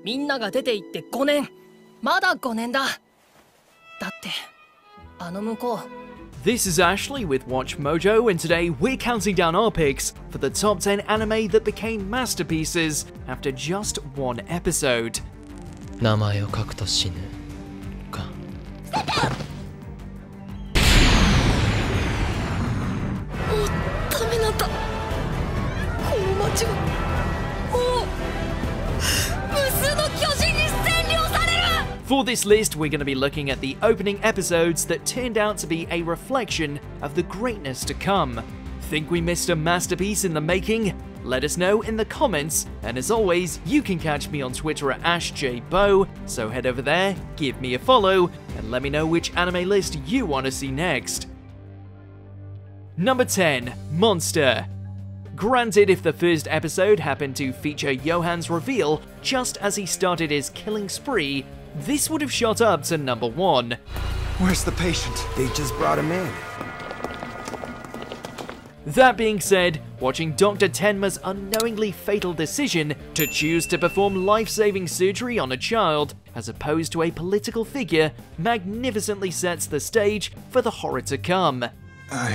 みんなが出て行って5年。まだ5年だ。だって、あの向こう。This is Ashley with Watch Mojo, and today we're counting down our picks for the top 10 anime that became masterpieces after just one episode. 名前を書くと死ぬか。もうダメなんだ。この街はもう無数の巨人に占領される。 For this list, we're going to be looking at the opening episodes that turned out to be a reflection of the greatness to come. Think we missed a masterpiece in the making? Let us know in the comments, and as always, you can catch me on Twitter at AshJBo, so head over there, give me a follow, and let me know which anime list you want to see next. Number 10. Monster. Granted, if the first episode happened to feature Johan's reveal just as he started his killing spree, this would have shot up to number 1. Where's the patient? They just brought him in. That being said, watching Dr. Tenma's unknowingly fatal decision to choose to perform life-saving surgery on a child, as opposed to a political figure, magnificently sets the stage for the horror to come. I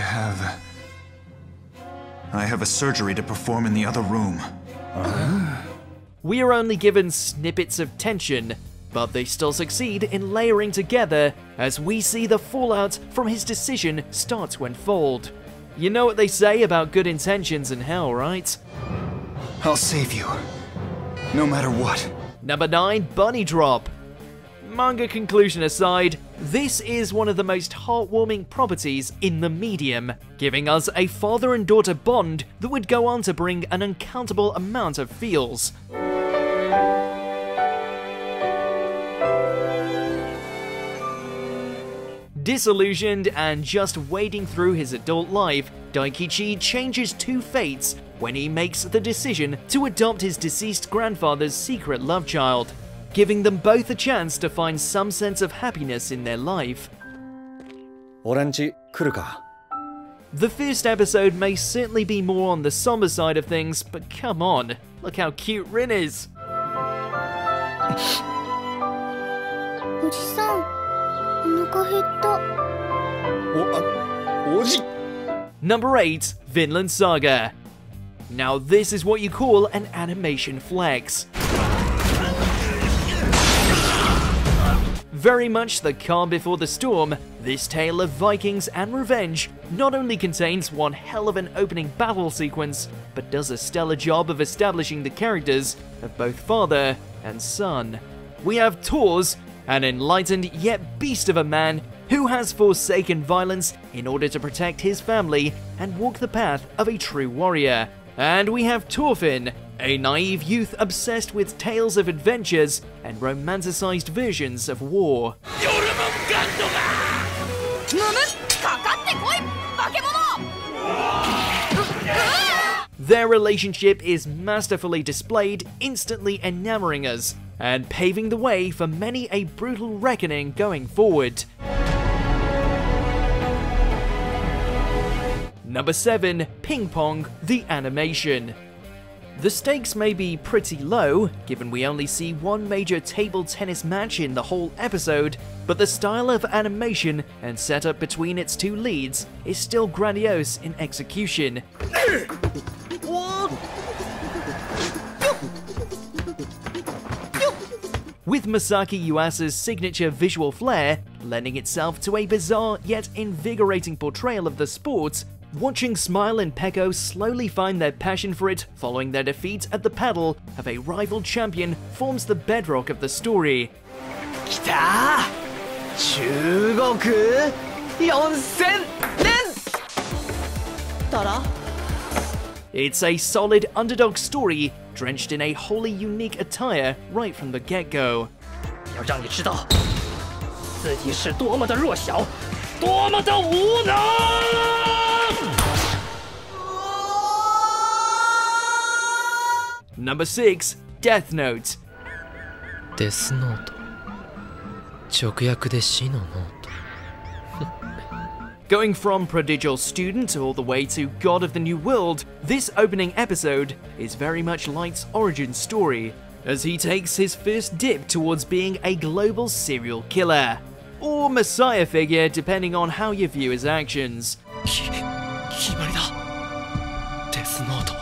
have a surgery to perform in the other room. We are only given snippets of tension, but they still succeed in layering together as we see the fallout from his decision start to unfold. You know what they say about good intentions in hell, right? I'll save you, no matter what. Number 9, Bunny Drop. Manga conclusion aside, this is one of the most heartwarming properties in the medium, giving us a father and daughter bond that would go on to bring an uncountable amount of feels. Disillusioned and just wading through his adult life, Daikichi changes two fates when he makes the decision to adopt his deceased grandfather's secret love child, giving them both a chance to find some sense of happiness in their life. The first episode may certainly be more on the somber side of things, but come on, look how cute Rin is! Number 8, Vinland Saga. Now this is what you call an animation flex. Very much the calm before the storm, this tale of Vikings and revenge not only contains one hell of an opening battle sequence, but does a stellar job of establishing the characters of both father and son. We have Thors, an enlightened yet beast of a man who has forsaken violence in order to protect his family and walk the path of a true warrior. And we have Thorfinn, a naive youth obsessed with tales of adventures and romanticized versions of war. Their relationship is masterfully displayed, instantly enamoring us, and paving the way for many a brutal reckoning going forward. Number 7, Ping Pong, the animation. The stakes may be pretty low, given we only see one major table tennis match in the whole episode, but the style of animation and setup between its two leads is still grandiose in execution. With Masaki Yuasa's signature visual flair lending itself to a bizarre yet invigorating portrayal of the sport, watching Smile and Peko slowly find their passion for it following their defeat at the paddle of a rival champion forms the bedrock of the story. It's a solid underdog story drenched in a wholly unique attire right from the get-go. Number 6, Death Note. デスノート。直訳で死のノート。Going from prodigal student all the way to god of the new world, this opening episode is very much Light's origin story. as he takes his first dip towards being a global serial killer, or messiah figure depending on how you view his actions. 決まりだ。デスノート、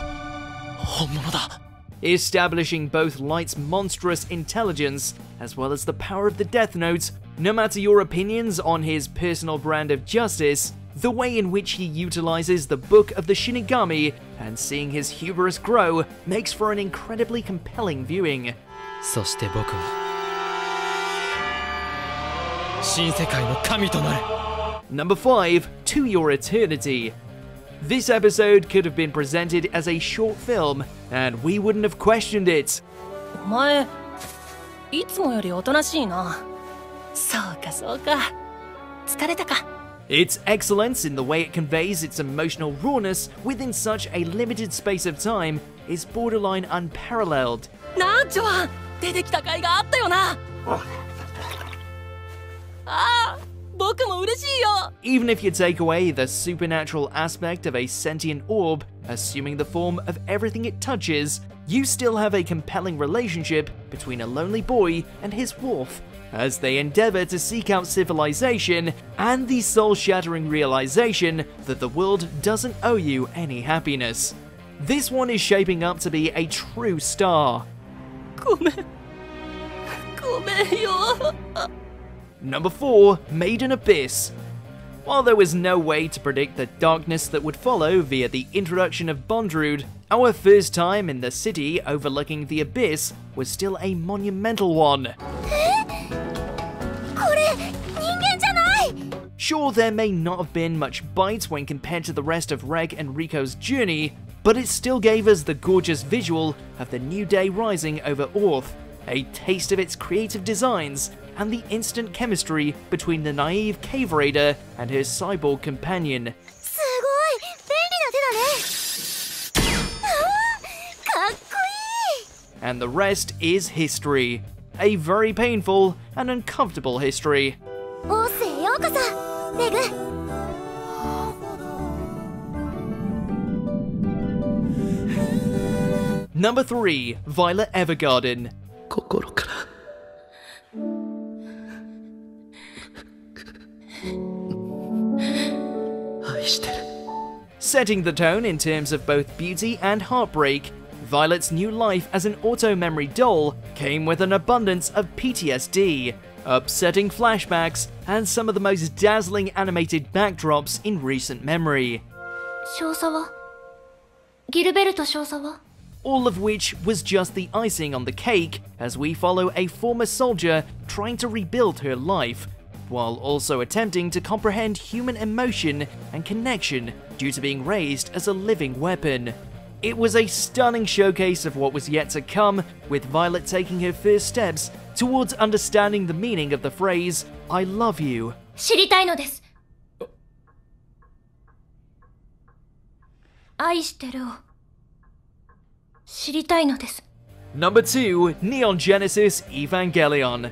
本物だ。 Establishing both Light's monstrous intelligence as well as the power of the Death Note, no matter your opinions on his personal brand of justice, the way in which he utilizes the Book of the Shinigami and seeing his hubris grow makes for an incredibly compelling viewing. そして僕は新世界の神となる。 Number 5, To Your Eternity. This episode could have been presented as a short film, and we wouldn't have questioned it. お前いつもよりおとなしいな。そうかそうか。疲れたか。 Its excellence in the way it conveys its emotional rawness within such a limited space of time is borderline unparalleled. なあジョアン、出てきた甲斐があったよな。ああ、僕も嬉しいよ。 Even if you take away the supernatural aspect of a sentient orb, assuming the form of everything it touches, you still have a compelling relationship between a lonely boy and his wolf, as they endeavor to seek out civilization and the soul-shattering realization that the world doesn't owe you any happiness. This one is shaping up to be a true star. ごめんよ。 Number 4, Made in Abyss. While there was no way to predict the darkness that would follow via the introduction of Bondrewd, our first time in the city overlooking the Abyss was still a monumental one. Sure, there may not have been much bite when compared to the rest of Reg and Rico's journey, but it still gave us the gorgeous visual of the new day rising over Orth, a taste of its creative designs, and the instant chemistry between the naive cave raider and her cyborg companion. すごい便利な手だね。かっこいい。 And the rest is history. A very painful and uncomfortable history. オースへようこそ、レグ。 Number 3, Violet Evergarden. 心から愛してる。 Setting the tone in terms of both beauty and heartbreak, Violet's new life as an auto-memory doll came with an abundance of PTSD, upsetting flashbacks, and some of the most dazzling animated backdrops in recent memory. 少佐は？ギルベルト少佐は？ All of which was just the icing on the cake as we follow a former soldier trying to rebuild her life, while also attempting to comprehend human emotion and connection due to being raised as a living weapon. It was a stunning showcase of what was yet to come, with Violet taking her first steps towards understanding the meaning of the phrase, I love you. 知りたいのです。愛してるを知りたいのです。 Number 2, Neon Genesis Evangelion.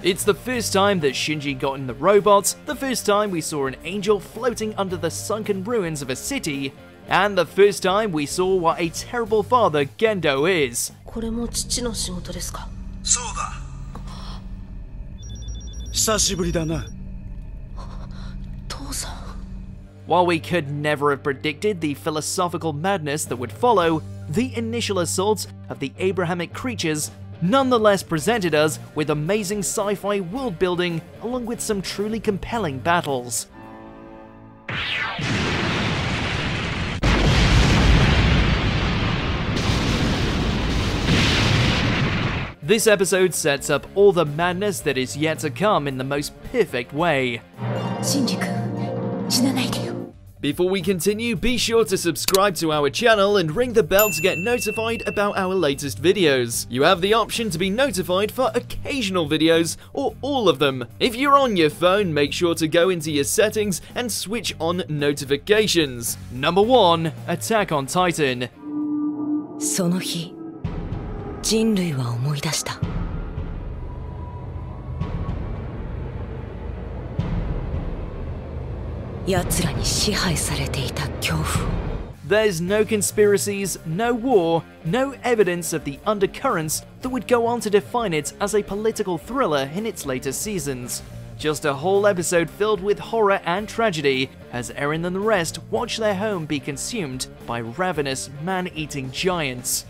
It's the first time that Shinji got in the robot, the first time we saw an angel floating under the sunken ruins of a city, and the first time we saw what a terrible father Gendo is. これも父の仕事ですか。そうだ。久しぶりだな。父さん。 While we could never have predicted the philosophical madness that would follow, the initial assaults of the Abrahamic creatures nonetheless presented us with amazing sci-fi world building along with some truly compelling battles. This episode sets up all the madness that is yet to come in the most perfect way. シンジ君、死なないでよ。 Before we continue, be sure to subscribe to our channel and ring the bell to get notified about our latest videos. You have the option to be notified for occasional videos or all of them. If you're on your phone, make sure to go into your settings and switch on notifications. Number 1, Attack on Titan. その日、人類は思い出した。奴らに支配されていた恐怖を。There's no conspiracies, no war, no evidence of the undercurrents that would go on to define it as a political thriller in its later seasons. Just a whole episode filled with horror and tragedy as Eren and the rest watch their home be consumed by ravenous, man-eating giants.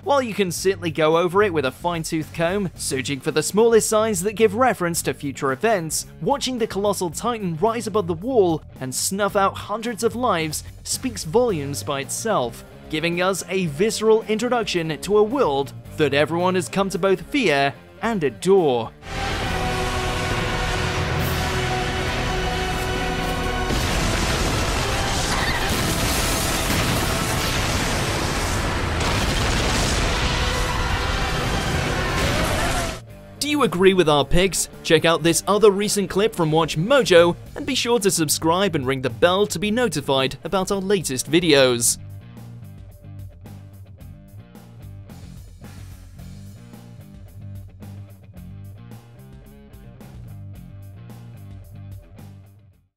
While you can certainly go over it with a fine-tooth comb, searching for the smallest signs that give reference to future events, watching the colossal titan rise above the wall and snuff out hundreds of lives speaks volumes by itself, giving us a visceral introduction to a world that everyone has come to both fear and adore. Do you agree with our picks? Check out this other recent clip from Watch Mojo and be sure to subscribe and ring the bell to be notified about our latest videos.